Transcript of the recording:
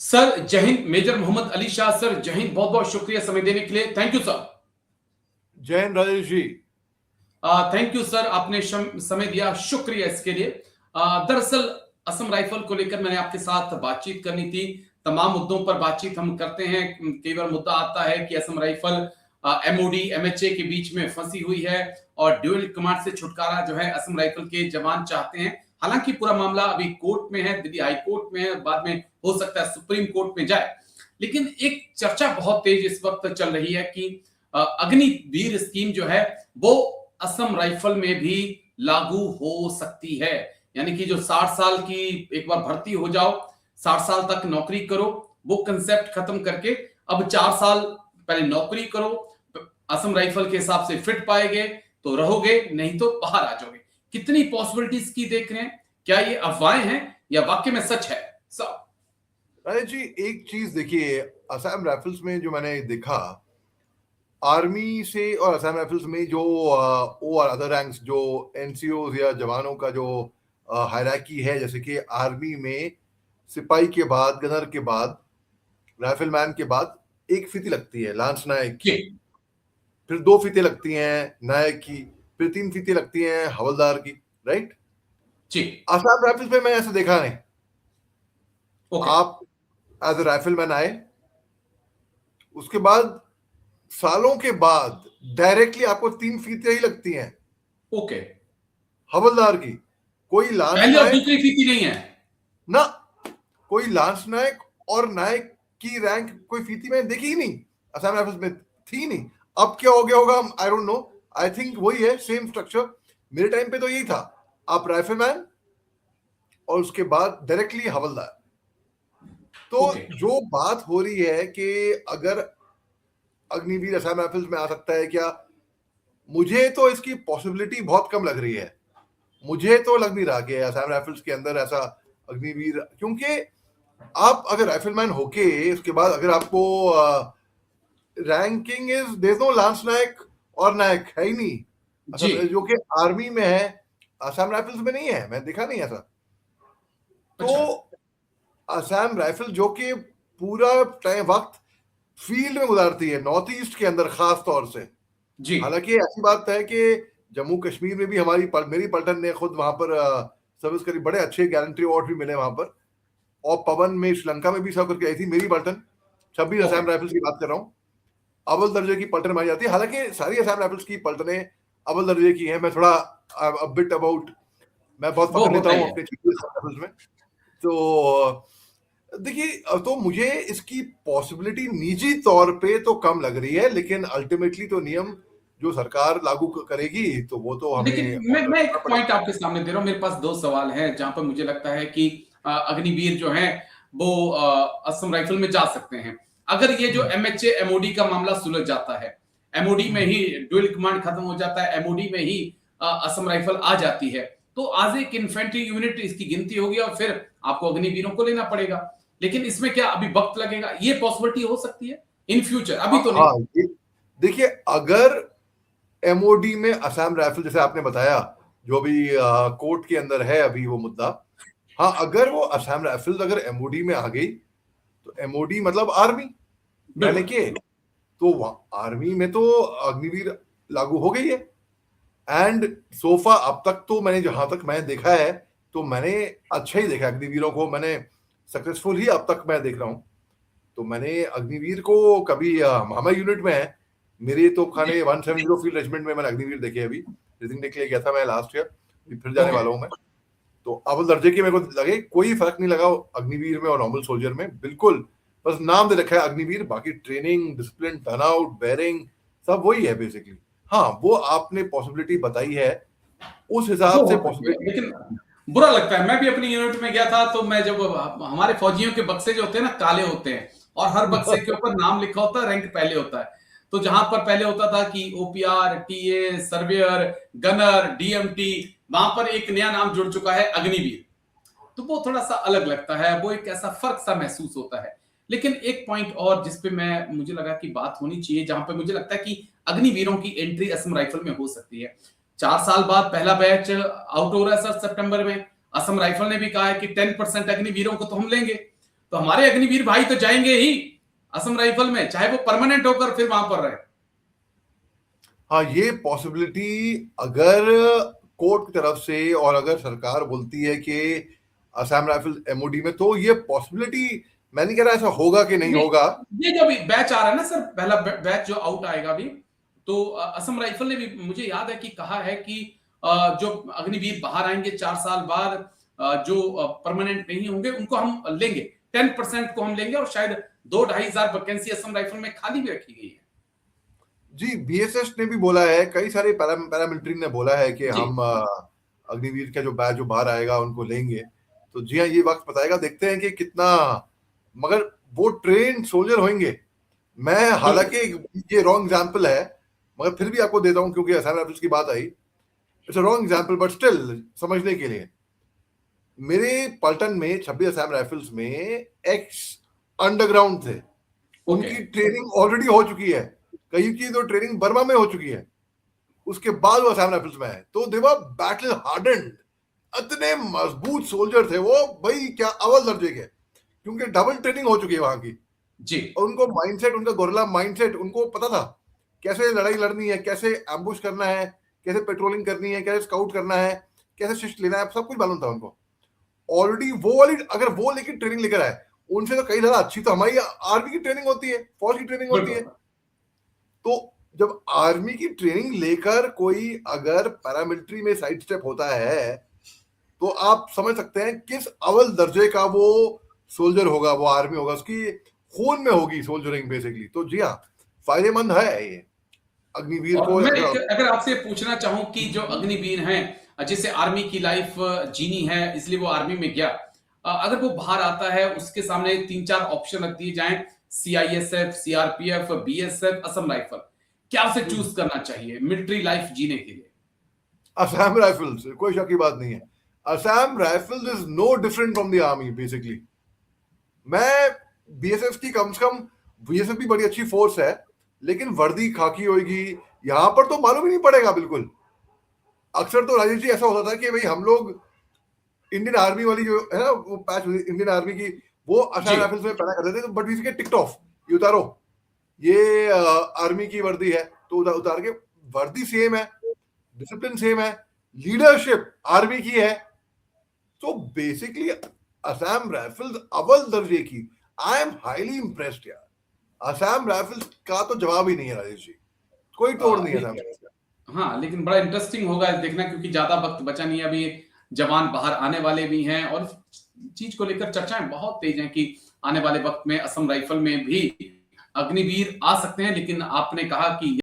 Sir जय Hind. Major Mohammad Ali Shah sir, जय हिंद। बहुत बहुत शुक्रिया समय देने के लिए। Thank you sir. जय Hind Rajesh ji. Thank you sir, आपने समय दिया, शुक्रिया इसके लिए। दरअसल असम राइफल को लेकर मैंने आपके साथ बातचीत करनी थी। तमाम मुद्दों पर बातचीत हम करते हैं। केवल मुद्दा आता है कि असम राइफल एमओडी एमएचए के बीच में फंसी हुई है और ड्यूअल कमांड से छुटकारा जो है असम राइफल के जवान चाहते हैं। हालांकि पूरा मामला अभी कोर्ट में है, दिल्ली हाई कोर्ट में है, बाद में हो सकता है सुप्रीम कोर्ट में जाए। लेकिन एक चर्चा बहुत तेज इस वक्त चल रही है कि अग्निवीर स्कीम जो है वो असम राइफल में भी लागू हो सकती है। यानी कि जो 60 साल की एक बार भर्ती हो जाओ, 60 साल तक नौकरी करो, वो कंसेप्ट खत्म करके अब 4 साल पहले नौकरी करो, असम राइफल के हिसाब से फिट पाएंगे तो रहोगे, नहीं तो बाहर आ जाओगे। कितनी पॉसिबिलिटीज की देख रहे हैं? क्या ये अफवाहें हैं या वाकई में सच है? राजेश जी, एक चीज देखिए, असम राइफल्स में जो मैंने देखा, आर्मी से और असम राइफल्स में जो और अदर रैंक्स जो एनसीओ या जवानों का जो हायरार्की है, जैसे कि आर्मी में सिपाही के बाद, गनर के बाद, राइफलमैन के बाद एक फीती लगती है लांस नायक की, फिर 2 फीते लगती हैं नायक की, फिर 3 फीते लगती हैं हवलदार की, राइट जी। असम राइफल्स में मैंने ऐसा देखा नहीं। आप एज ए राइफलमैन आए, उसके बाद सालों के बाद डायरेक्टली आपको 3 फीते ही लगती हैं ओके। हवलदार की। कोई लांस पहले और नायक दूसरी फीती नहीं है ना, कोई लांस नायक और नायक की रैंक कोई फीती में देखी ही नहीं, असम राइफल्स में थी नहीं। अब क्या हो गया होगा, I don't know. I think वही है, सेम स्ट्रक्चर। मेरे टाइम पे तो यही था, आप राइफलमैन और उसके बाद डायरेक्टली हवलदार। तो जो बात हो रही है कि अगर अग्निवीर असम राइफल्स में आ सकता है क्या, मुझे तो इसकी पॉसिबिलिटी बहुत कम लग रही है। मुझे तो लग नहीं रहा कि असम राइफल्स के अंदर ऐसा अग्निवीर, क्योंकि आप अगर राइफलमैन होके उसके बाद अगर आपको ranking is there no lance Naik और नायक है ही नहीं, जो कि आर्मी में है, असम राइफल्स में नहीं है, मैं देखा नहीं ऐसा। तो असम राइफल जो कि पूरा टाइम वक्त फील्ड में गुजारती है, नॉर्थ ईस्ट के अंदर खास तौर से। हालांकि ऐसी बात है कि जम्मू कश्मीर में भी मेरी पलटन ने खुद वहां पर सर्विस करी, बड़े अच्छे गारंटी अवार्ड भी मिले वहां पर। और पवन में श्रीलंका में भी सर्व करके आई थी मेरी पलटन। 26 असम राइफल्स की बात कर रहा हूँ, अव्वल दर्जे की पलटन मानी जाती है। हालांकि सारी असम राइफल्स की पलटनें अव्वल दर्जे की हैं। मैं थोड़ा बिट अबाउट, मैं बहुत पकड़ लेता हूँ अपने राइफल्स में। तो देखिए, तो मुझे इसकी पॉसिबिलिटी निजी तौर पे तो कम लग रही है, लेकिन अल्टीमेटली तो नियम जो सरकार लागू करेगी तो वो तो हमें। लेकिन मैं एक पॉइंट आपके सामने दे रहा हूं। मेरे पास 2 सवाल हैं जहां पर मुझे लगता है कि अग्निवीर जो है वो असम राइफल में जा सकते हैं। अगर ये जो एमएचए एमओडी का मामला सुलझ जाता है, एमओडी में ही ड्यूअल कमांड खत्म हो जाता है, एमओडी में ही असम राइफल आ जाती है, तो आज एक इन्फेंट्री यूनिट इसकी गिनती होगी और फिर आपको अग्निवीरों को लेना पड़ेगा। लेकिन इसमें क्या अभी वक्त लगेगा? ये पॉसिबिलिटी हो सकती है इन फ्यूचर, अभी तो नहीं। देखिए, अगर एमओडी में असम राइफल, जैसे आपने बताया, जो अभी कोर्ट के अंदर है अभी वो मुद्दा, हाँ, अगर वो असम राइफल अगर एमओडी में आ गई तो एमओडी मतलब आर्मी, यानी कि तो आर्मी में तो अग्निवीर लागू हो गई है। एंड सोफा अब तक तो मैंने, जहां तक मैंने देखा है, तो मैंने अच्छा ही देखा अग्निवीरों को, मैंने सक्सेसफुल ही अब तक मैं देख रहा हूं। तो मैंने अग्निवीर को कभी, हमारे यूनिट में है, मेरे तो खाने 170 फील्ड रेजिमेंट में मैंने अग्निवीर देखे। अभी रिजिंग के लिए गया था मैं लास्ट ईयर, फिर जाने वाला हूं मैं। तो अव्वल दर्जे के मेरे को लगे, कोई फर्क नहीं लगा अग्निवीर में और नॉर्मल सोल्जर में, बिल्कुल बस नाम दे रखा है अग्निवीर, बाकी ट्रेनिंग, डिसिप्लिन, टर्नआउट, बेयरिंग सब वही है बेसिकली। हाँ, वो आपने पॉसिबिलिटी बताई है, उस हिसाब से पॉसिबिलिटी। लेकिन बुरा लगता है, मैं भी अपनी यूनिट में गया था, तो मैं जब, हमारे फौजियों के बक्से जो होते हैं ना, काले होते हैं और हर बक्से के ऊपर नाम लिखा होता है, रैंक पहले होता है। तो जहां पर पहले होता था कि OPR, TA, surveyor, gunner, DMT, वहां पर एक नया नाम जुड़ चुका है अग्निवीर। तो वो थोड़ा सा अलग लगता है, वो एक ऐसा फर्क सा महसूस होता है। लेकिन एक पॉइंट और जिस पे मुझे लगा कि बात होनी चाहिए, जहां पे मुझे लगता है कि अग्निवीरों की एंट्री असम राइफल में हो सकती है। 4 साल बाद पहला बैच आउट हो रहा है सर सितंबर में। असम राइफल ने भी कहा है कि 10% अग्निवीरों को तो हम लेंगे। तो हमारे अग्निवीर भाई तो जाएंगे ही असम राइफल में, चाहे वो परमानेंट होकर फिर वहां पर रहे। हाँ, ये पॉसिबिलिटी अगर कोर्ट की तरफ से और अगर सरकार बोलती है कि असम राइफल एमओडी में, तो ये पॉसिबिलिटी, मैं नहीं कह रहा ऐसा होगा कि नहीं होगा। ये जो बैच आ रहा है ना सर, पहला बैच जो आउट आएगा अभी, तो असम राइफल ने भी मुझे याद है कि कहा है कि जो अग्निवीर बाहर आएंगे 4 साल बाद, जो परमानेंट नहीं होंगे उनको हम लेंगे, 10% को हम लेंगे, और शायद 2-2,500 वैकेंसी असम राइफल में खाली भी रखी गई है। जी, बीएसएस ने भी बोला है, कई सारे पैरामिलिट्री ने बोला है कि जी। हम अग्निवीर का जो बैच जो बाहर आएगा उनको लेंगे। तो जी हाँ, ये वक्त बताएगा, देखते हैं कि कितना, मगर वो ट्रेन सोल्जर होंगे। मैं हालांकि ये रॉन्ग एग्जांपल है, मगर फिर भी आपको देता हूं क्योंकि असम राइफल्स की बात आई। It's a wrong example but still समझने के लिए, मेरे पलटन में 26 असम राइफल्स में एक्स अंडरग्राउंड थे, उनकी ट्रेनिंग ऑलरेडी हो चुकी है, कई की तो ट्रेनिंग बर्मा में हो चुकी है, उसके बाद वो असम राइफल्स में है। तो दे वर बैटल हार्डन्ड, इतने मजबूत सोल्जर थे वो भाई, क्या अव्वल दर्जे के, क्योंकि डबल ट्रेनिंग हो चुकी है वहां की जी। और उनको माइंडसेट, उनका गोरिल्ला माइंडसेट, उनको पता था कैसे लड़ाई लड़नी है, कैसे एम्बुश करना है, कैसे पेट्रोलिंग करनी है, कैसे स्काउट करना है, कैसे शिफ्ट लेना है, सब कुछ मालूम था उनको ऑलरेडी। वो वाली अगर वो लेकिन ट्रेनिंग लेकर आए, उनसे तो कई ज्यादा अच्छी तो हमारी आर्मी की ट्रेनिंग होती है, फौज की ट्रेनिंग होती है। तो जब आर्मी की ट्रेनिंग लेकर कोई अगर पैरामिलिट्री में साइड स्टेप होता है, तो आप समझ सकते हैं किस अव्वल दर्जे का वो सोल्जर होगा, वो आर्मी होगा, उसकी खून में होगी सोल्जरिंग बेसिकली। तो जी हाँ, फायदेमंद है ये अग्निवीर और को। मैं अगर आपसे पूछना चाहूं कि जो अग्निवीर हैं, जिसे आर्मी की लाइफ जीनी है इसलिए वो आर्मी में गया, अगर वो बाहर आता है उसके सामने 3-4 ऑप्शन रख दिए जाएं, CISF, CRPF, BSF, Assam rifle, क्या उसे चूज करना चाहिए मिलिट्री लाइफ जीने के लिए? असम राइफल्स, कोई शक की बात नहीं है, Assam rifles is no different from the army basically. मैं बीएसएफ की कम से कम, बीएसएफ भी बड़ी अच्छी फोर्स है, लेकिन वर्दी खाकी होगी, यहां पर तो मालूम ही नहीं पड़ेगा बिल्कुल। अक्सर तो राजेश जी ऐसा होता था कि भाई हम लोग इंडियन आर्मी वाली जो है ना वो पैच इंडियन आर्मी की, वो असम राइफल्स में पहना करते थे, बट वी के टिकट ऑफ, ये उतारो, ये आर्मी की वर्दी है, तो उतार के, वर्दी सेम है, डिसिप्लिन सेम है, लीडरशिप आर्मी की है। तो बेसिकली असम राइफल्स अव्वल दर्जे की, आई एम हाईली इम्प्रेस्ड यार। असम राइफल्स का तो जवाब ही नहीं है राजेश जी, कोई तोड़ नहीं है असम राइफल्स का। हाँ, लेकिन बड़ा इंटरेस्टिंग होगा देखना, क्योंकि ज्यादा वक्त बचा नहीं है, अभी जवान बाहर आने वाले भी हैं और चीज को लेकर चर्चाएं बहुत तेज हैं कि आने वाले वक्त में असम राइफल में भी अग्निवीर आ सकते हैं। लेकिन आपने कहा कि